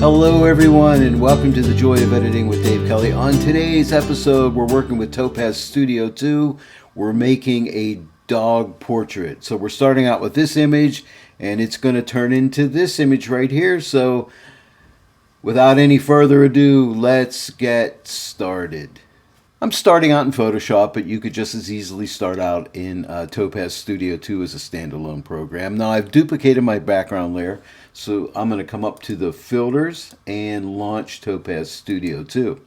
Hello everyone and welcome to the Joy of Editing with Dave Kelly. On today's episode we're working with TOPAZ Studio 2. We're making a dog portrait. So we're starting out with this image and it's going to turn into this image right here. So without any further ado, let's get started. I'm starting out in Photoshop, but you could just as easily start out in TOPAZ Studio 2 as a standalone program. Now I've duplicated my background layer, so I'm going to come up to the filters and launch TOPAZ Studio 2.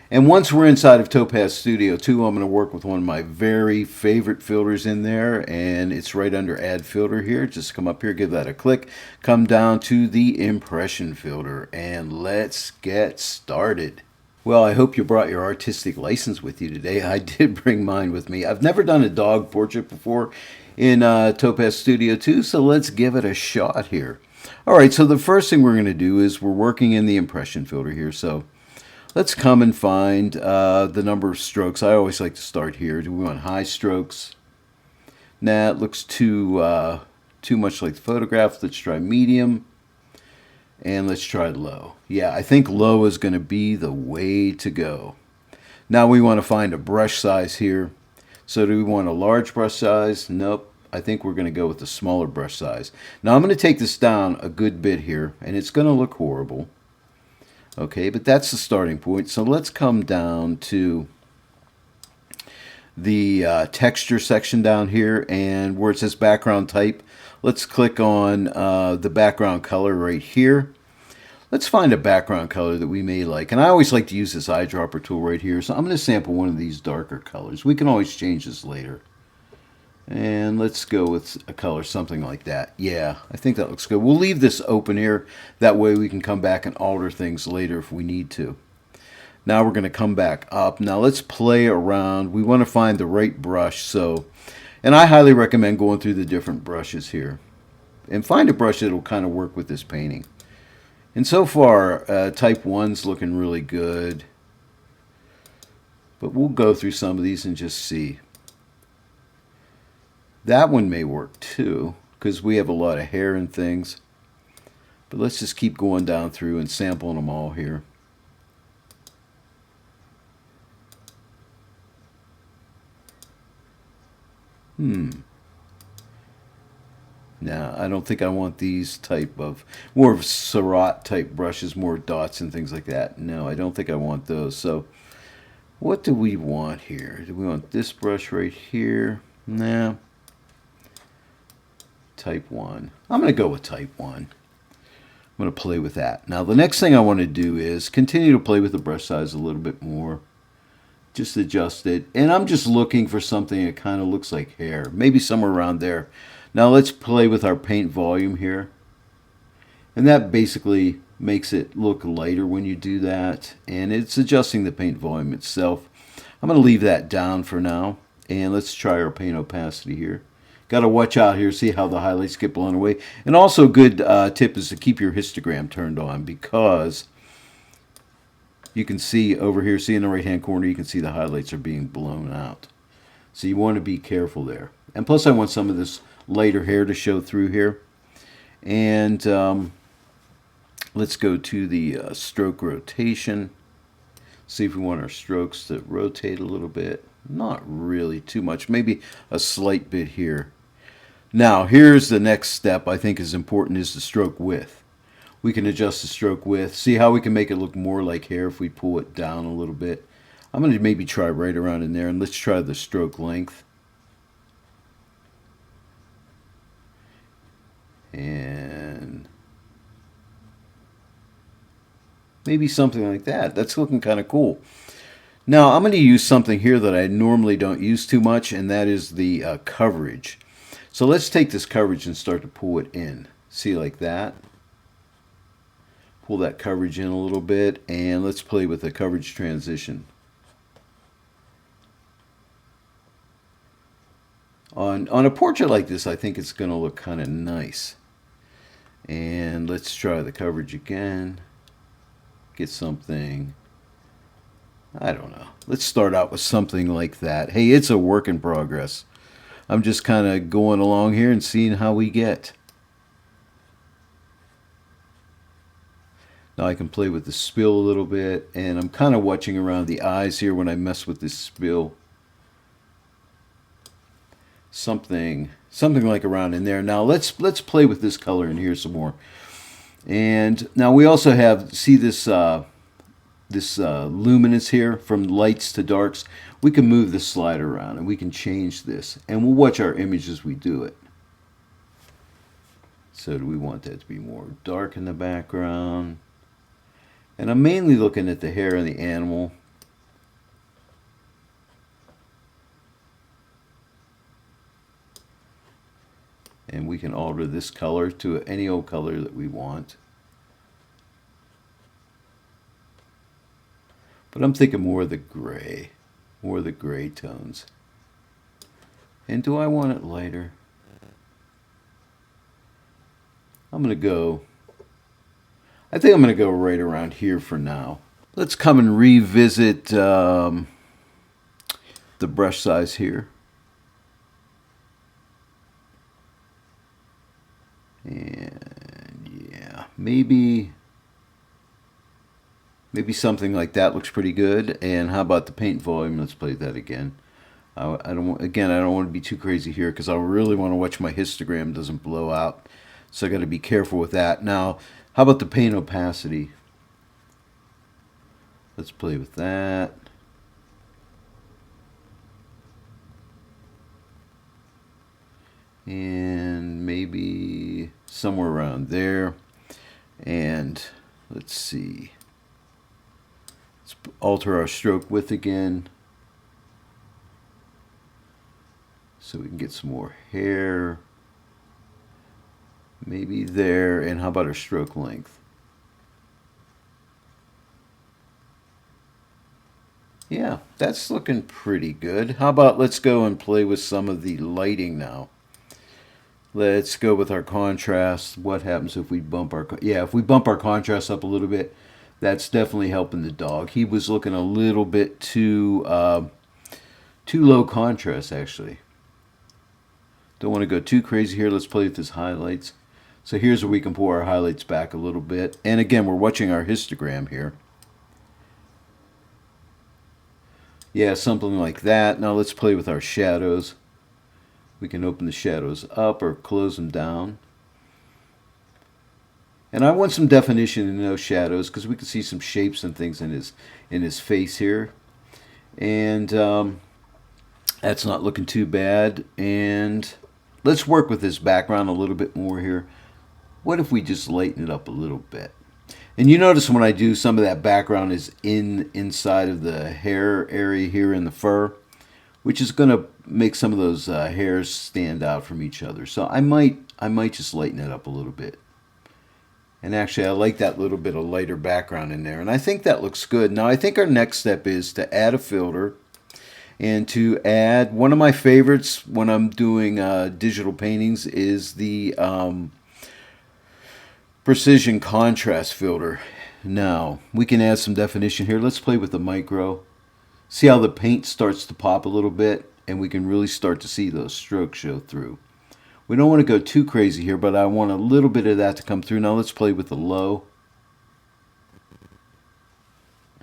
And once we're inside of TOPAZ Studio 2, I'm going to work with one of my very favorite filters in there, and it's right under Add Filter here. Just come up here, give that a click, come down to the Impression filter, and let's get started. Well, I hope you brought your artistic license with you today. I did bring mine with me. I've never done a dog portrait before in TOPAZ Studio 2, so let's give it a shot here. All right, so the first thing we're going to do is we're working in the impression filter here. So let's come and find the number of strokes. I always like to start here. Do we want high strokes? Nah, it looks too much like the photograph. Let's try medium. And let's try low. Yeah, I think low is going to be the way to go. Now we want to find a brush size here. So do we want a large brush size? Nope. I think we're going to go with the smaller brush size. Now I'm going to take this down a good bit here, and it's going to look horrible. Okay, but that's the starting point. So let's come down to the texture section down here, and where it says background type, let's click on the background color right here. Let's find a background color that we may like. And I always like to use this eyedropper tool right here. So I'm going to sample one of these darker colors. We can always change this later. And let's go with a color something like that. Yeah, I think that looks good. We'll leave this open here. That way we can come back and alter things later if we need to. Now we're going to come back up. Now let's play around. We want to find the right brush. And I highly recommend going through the different brushes here. And find a brush that will kind of work with this painting. And so far, type 1's looking really good. But we'll go through some of these and just see. That one may work too, because we have a lot of hair and things. But let's just keep going down through and sampling them all here. Now, I don't think I want these type of, more of Surratt type brushes, more dots and things like that. No, I don't think I want those. So, what do we want here? Do we want this brush right here? Nah. Type 1. I'm going to go with type 1. I'm going to play with that. Now, the next thing I want to do is continue to play with the brush size a little bit more. Just adjust it. And I'm just looking for something that kind of looks like hair. Maybe somewhere around there. Now let's play with our paint volume here. And that basically makes it look lighter when you do that. And it's adjusting the paint volume itself. I'm going to leave that down for now. And let's try our paint opacity here. Got to watch out here, see how the highlights get blown away. And also a good tip is to keep your histogram turned on, because you can see over here, see in the right hand corner, you can see the highlights are being blown out. So you want to be careful there. And plus I want some of this lighter hair to show through here. And let's go to the stroke rotation. See if we want our strokes to rotate a little bit. Not really too much, maybe a slight bit here. Now here's the next step I think is important, is the stroke width. We can adjust the stroke width. See how we can make it look more like hair if we pull it down a little bit. I'm going to maybe try right around in there, and let's try the stroke length. And maybe something like that. That's looking kind of cool. Now I'm going to use something here that I normally don't use too much, and that is the coverage. So let's take this coverage and start to pull it in. See, like that. Pull that coverage in a little bit, and let's play with the coverage transition. On a portrait like this, I think it's going to look kind of nice. And let's try the coverage again. Get something, I don't know. Let's start out with something like that. Hey, it's a work in progress. I'm just kind of going along here and seeing how we get. Now I can play with the spill a little bit, and I'm kind of watching around the eyes here when I mess with this spill. Something like around in there. Now let's play with this color in here some more. And now we also have, see this luminance here from lights to darks. We can move the slider around and we can change this, and we'll watch our image as we do it. So do we want that to be more dark in the background? And I'm mainly looking at the hair of the animal. And we can alter this color to any old color that we want. But I'm thinking more of the gray tones. And do I want it lighter? I think I'm going to go right around here for now. Let's come and revisit the brush size here. And yeah, maybe something like that looks pretty good. And how about the paint volume? Let's play that again. I don't want to be too crazy here because I really want to watch my histogram doesn't blow out. So I got to be careful with that. Now, how about the paint opacity? Let's play with that. And maybe somewhere around there. And let's see. Let's alter our stroke width again, so we can get some more hair. Maybe there. And how about our stroke length? Yeah, that's looking pretty good. How about let's go and play with some of the lighting now. Let's go with our contrast. What happens if we bump our... Yeah, if we bump our contrast up a little bit, that's definitely helping the dog. He was looking a little bit too low contrast, actually. Don't want to go too crazy here. Let's play with his highlights. So here's where we can pull our highlights back a little bit. And again, we're watching our histogram here. Yeah, something like that. Now let's play with our shadows. We can open the shadows up or close them down. And I want some definition in those shadows because we can see some shapes and things in his face here. And that's not looking too bad. And let's work with this background a little bit more here. What if we just lighten it up a little bit? And you notice when I do, some of that background is inside of the hair area here in the fur, which is going to make some of those hairs stand out from each other. So I might just lighten it up a little bit. And actually, I like that little bit of lighter background in there. And I think that looks good. Now, I think our next step is to add a filter and to add one of my favorites when I'm doing digital paintings is the precision contrast filter. Now, we can add some definition here. Let's play with the micro. See how the paint starts to pop a little bit, and we can really start to see those strokes show through. We don't want to go too crazy here, but I want a little bit of that to come through. Now let's play with the low.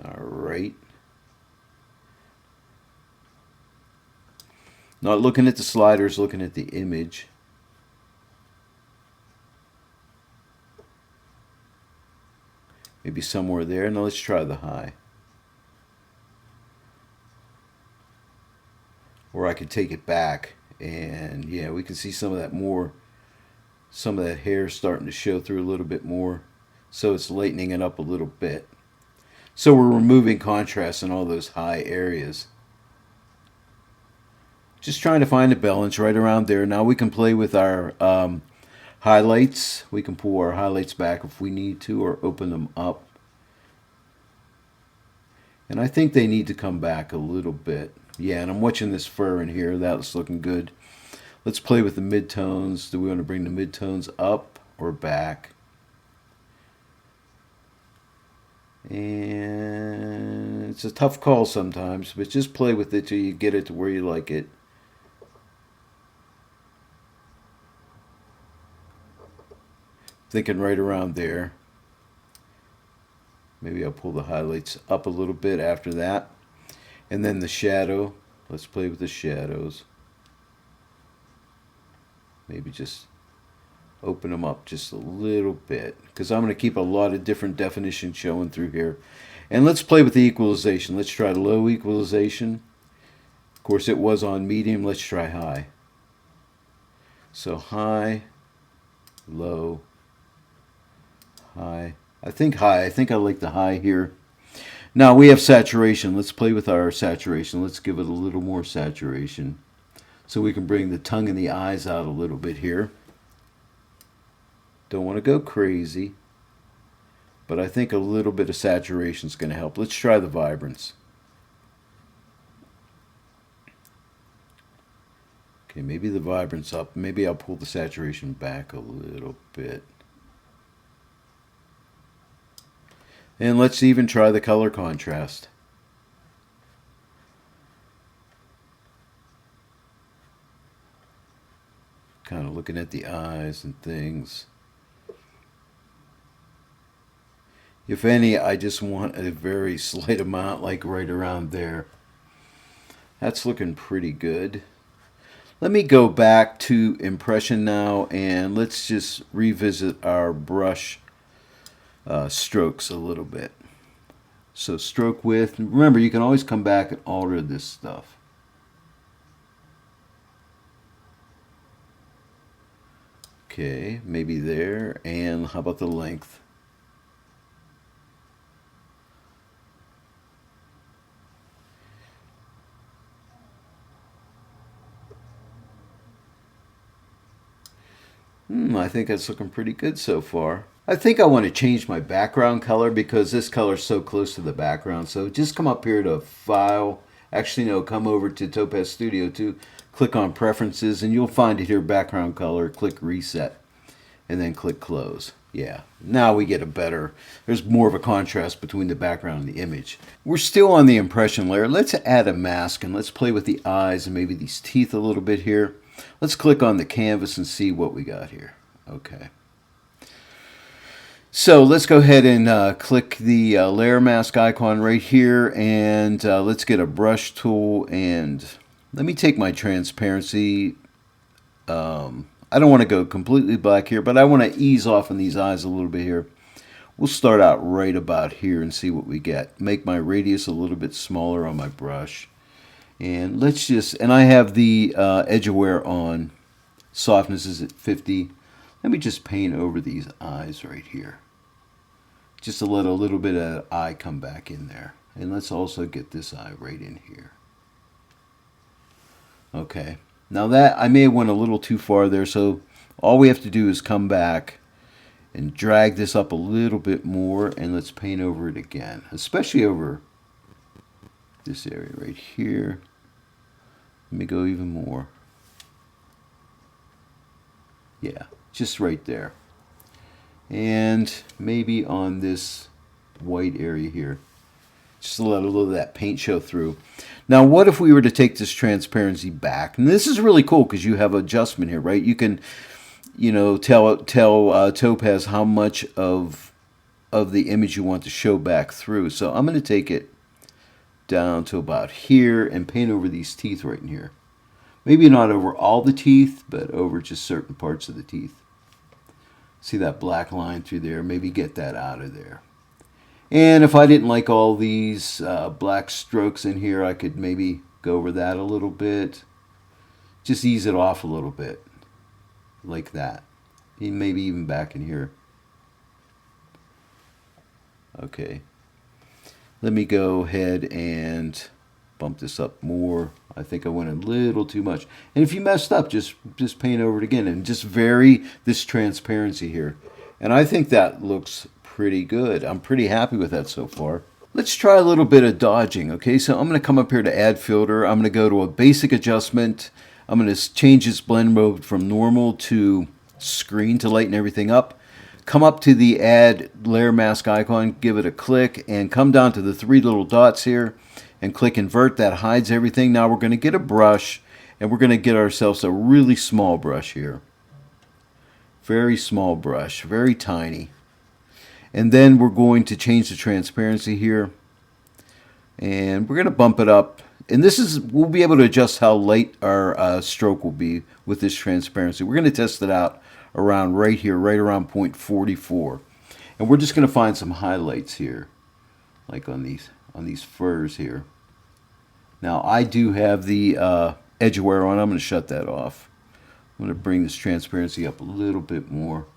All right. Not looking at the sliders, looking at the image. Maybe somewhere there. Now let's try the high. Or I could take it back. And yeah, we can see some of that hair starting to show through a little bit more. So it's lightening it up a little bit. So we're removing contrast in all those high areas. Just trying to find a balance right around there. Now we can play with our highlights. We can pull our highlights back if we need to, or open them up. And I think they need to come back a little bit. Yeah, and I'm watching this fur in here. That's looking good. Let's play with the midtones. Do we want to bring the midtones up or back? And it's a tough call sometimes, but just play with it till you get it to where you like it. Thinking right around there. Maybe I'll pull the highlights up a little bit after that. And then the shadow. Let's play with the shadows. Maybe just open them up just a little bit, because I'm going to keep a lot of different definitions showing through here. And let's play with the equalization. Let's try low equalization. Of course, it was on medium. Let's try high. So high, low, high. I think high. I think I like the high here. Now we have saturation. Let's play with our saturation. Let's give it a little more saturation so we can bring the tongue and the eyes out a little bit here. Don't want to go crazy, but I think a little bit of saturation is going to help. Let's try the vibrance. Okay, maybe the vibrance up. Maybe I'll pull the saturation back a little bit. And let's even try the color contrast. Kind of looking at the eyes and things. If any, I just want a very slight amount, like right around there. That's looking pretty good. Let me go back to impression now, and let's just revisit our brush strokes a little bit. So stroke width. Remember, you can always come back and alter this stuff. Okay, maybe there. And how about the length? I think that's looking pretty good so far. I think I want to change my background color because this color is so close to the background. So just come up here to File. Actually, no, come over to Topaz Studio 2. Click on Preferences, and you'll find it here, Background Color. Click Reset, and then click Close. Yeah, now we get a better, there's more of a contrast between the background and the image. We're still on the impression layer. Let's add a mask, and let's play with the eyes and maybe these teeth a little bit here. Let's click on the canvas and see what we got here. Okay. So let's go ahead and click the layer mask icon right here, and let's get a brush tool, and let me take my transparency. I don't want to go completely black here, but I want to ease off on these eyes a little bit here. We'll start out right about here and see what we get. Make my radius a little bit smaller on my brush. And let's just, and I have the edge aware on. Softness is at 50. Let me just paint over these eyes right here. Just to let a little bit of eye come back in there. And let's also get this eye right in here. Okay. Now that, I may have went a little too far there, so all we have to do is come back and drag this up a little bit more, and let's paint over it again, especially over this area right here. Let me go even more. Yeah, just right there. And maybe on this white area here, just to let a little of that paint show through. Now, what if we were to take this transparency back? And this is really cool because you have adjustment here, right? You can, you know, tell Topaz how much of the image you want to show back through. So I'm going to take it down to about here and paint over these teeth right in here. Maybe not over all the teeth, but over just certain parts of the teeth. See that black line through there? Maybe get that out of there. And if I didn't like all these black strokes in here, I could maybe go over that a little bit. Just ease it off a little bit, like that. And maybe even back in here. Okay. Let me go ahead and bump this up more. I think I went a little too much. And if you messed up, just paint over it again and just vary this transparency here. And I think that looks pretty good. I'm pretty happy with that so far. Let's try a little bit of dodging. Okay, so I'm going to come up here to Add Filter. I'm going to go to a basic adjustment. I'm going to change this blend mode from normal to screen to lighten everything up. Come up to the Add Layer Mask icon, give it a click, and come down to the three little dots here and click Invert. That hides everything. Now we're going to get a brush, and we're going to get ourselves a really small brush here. Very small brush, very tiny. And then we're going to change the transparency here. And we're going to bump it up. And this is, we'll be able to adjust how light our stroke will be with this transparency. We're going to test it out around right here, right around 0.44. And we're just going to find some highlights here, like on these furs here. Now I do have the edge aware on. I'm going to shut that off. I'm going to bring this transparency up a little bit more.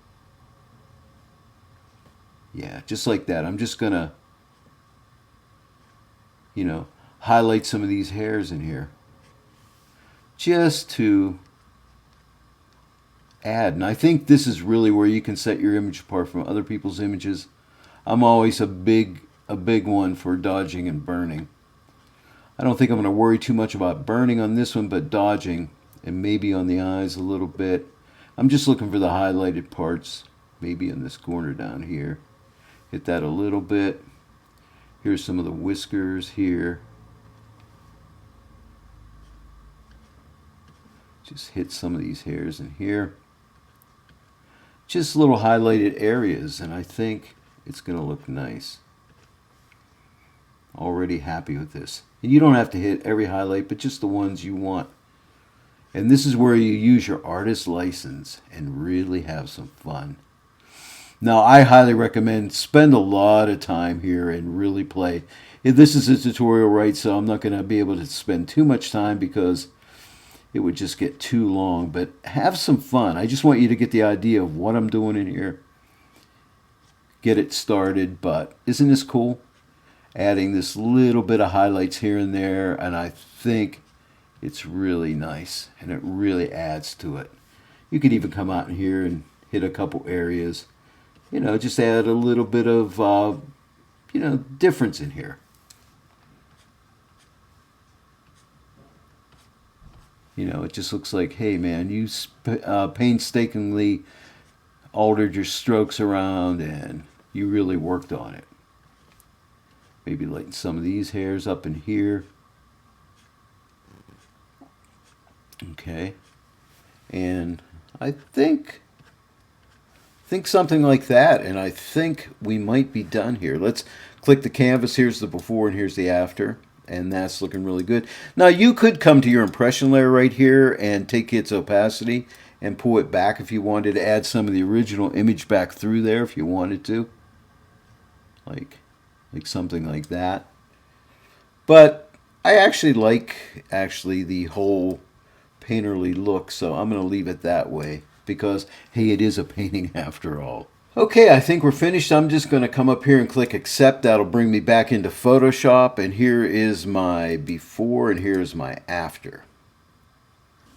Yeah, just like that. I'm just going to, you know, highlight some of these hairs in here just to add. And I think this is really where you can set your image apart from other people's images. I'm always a big one for dodging and burning. I don't think I'm going to worry too much about burning on this one, but dodging, and maybe on the eyes a little bit. I'm just looking for the highlighted parts, maybe in this corner down here. Hit that a little bit. Here's some of the whiskers here. Just hit some of these hairs in here. Just little highlighted areas, and I think it's going to look nice. Already happy with this. And you don't have to hit every highlight, but just the ones you want. And this is where you use your artist license and really have some fun. Now, I highly recommend spend a lot of time here and really play. This is a tutorial, right? So I'm not going to be able to spend too much time because it would just get too long, but have some fun. I just want you to get the idea of what I'm doing in here. Get it started, but isn't this cool? Adding this little bit of highlights here and there, and I think it's really nice, and it really adds to it. You could even come out in here and hit a couple areas. You know, just add a little bit of, you know, difference in here. You know, it just looks like, hey man, you painstakingly altered your strokes around and you really worked on it. Maybe lighten some of these hairs up in here. Okay. And I think something like that, and I think we might be done here. Let's click the canvas. Here's the before and here's the after. And that's looking really good. Now you could come to your impression layer right here and take its opacity and pull it back if you wanted to add some of the original image back through there if you wanted to. Like something like that. But I actually like the whole painterly look, so I'm going to leave it that way because, hey, it is a painting after all. Okay, I think we're finished. I'm just going to come up here and click accept. That'll bring me back into Photoshop, and here is my before and here's my after.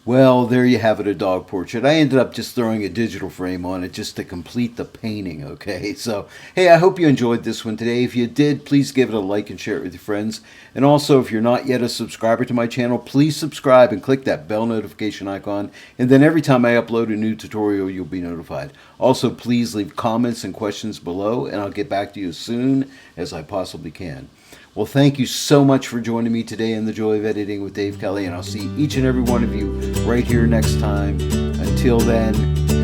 Well, there you have it, a dog portrait. I ended up just throwing a digital frame on it just to complete the painting, okay? So, hey, I hope you enjoyed this one today. If you did, please give it a like and share it with your friends. And also, if you're not yet a subscriber to my channel, please subscribe and click that bell notification icon. And then every time I upload a new tutorial, you'll be notified. Also, please leave comments and questions below, and I'll get back to you as soon as I possibly can. Well, thank you so much for joining me today in The Joy of Editing with Dave Kelly, and I'll see each and every one of you right here next time. Until then,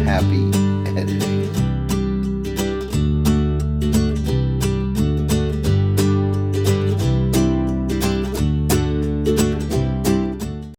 happy